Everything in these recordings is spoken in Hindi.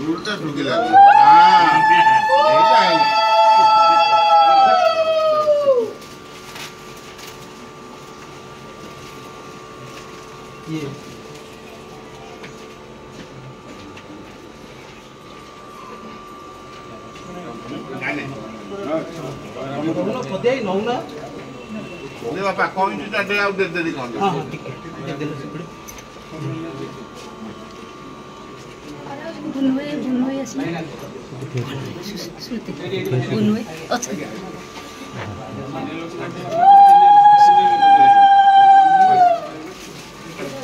उल्टा ठुकी लगी ये बापा कौन सा डे आउट दे दे कौन हां ठीक है दे दे से बुनवे असली सुनते बुनवे अच्छा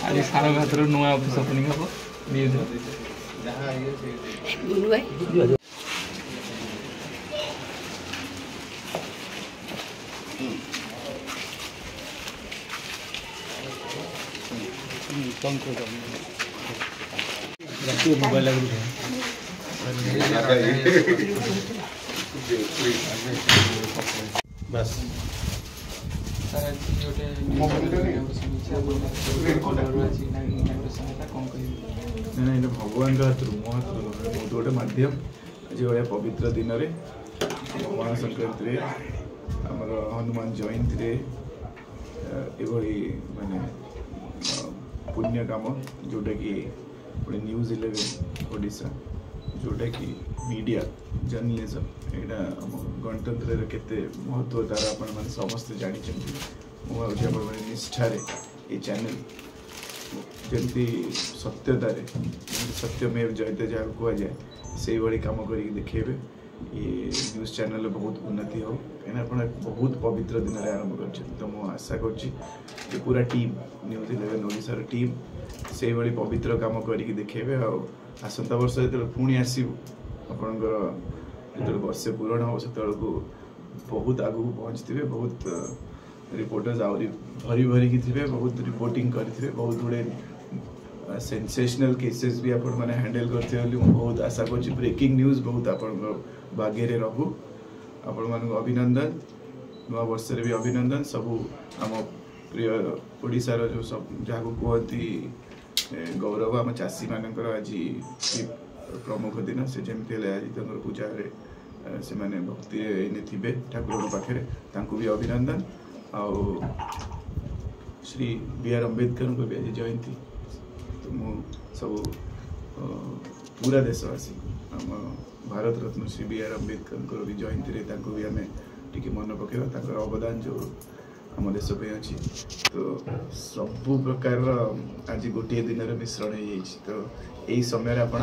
आज सारा घातर नुआ ऑफिस ओपनिंग हो न्यूज बुनवे मोबाइल बस भगवान हाथ मो गोटे मध्यम आज भाया पवित्र दिन में पणा संक्रांति आमर हनुमान जयंती माने पुण्य काम जोटा कि न्यूज 11 ओडिशा जोटा कि मीडिया जर्नलिज्म यहाँ गणतंत्र केते महत्व तार आपण मैंने समस्त जानी मुझे निष्ठार ये चैनल जमी सत्यतार सत्यमेव जयते जहाँ कहुए से भाई कम कर देखेबे ये न्यूज चैनल बहुत उन्नति हो कहीं आप बहुत पवित्र दिन में आरंभ कर तो मुझे आशा कर पूरा टीम न्यूज 11 ओडिशार टीम से भाई पवित्र काम करके देखेबे आसंता वर्ष जो पुणी आसू आपणकर जो वर्षे पूरण हम से बहुत आगू पहुँचते बहुत रिपोर्टर्स आहरी भरी भरिकी थे बहुत रिपोर्टिंग करते बहुत गुड़े सेंसेशनल केसेस भी आपण मैंने हैंडल करते बहुत आशा कर ब्रेकिंग न्यूज बहुत आप भाग्य रहू आपण मान अभिनंदन नवा वर्ष भी अभिनंदन सबू आम प्रिय ओडिशार जो सब जहाँ कहती गौरव आम चाषी मानकर आज प्रमुख दिन से जमी आज पूजा से माने भक्ति थे ठाकुर पाखे भी अभिनंदन आउ श्री बी.आर. अम्बेडकर को भी आज जयंती तो मु सब पूरा देशवासी आम भारत रत्न श्री बी.आर. अम्बेडकर भी जयंती भी आम टी मन पकेवा अवदान जो आम देश अच्छी तो सबु प्रकार आज गोटे दिन मिश्रण हो तो यही समय आप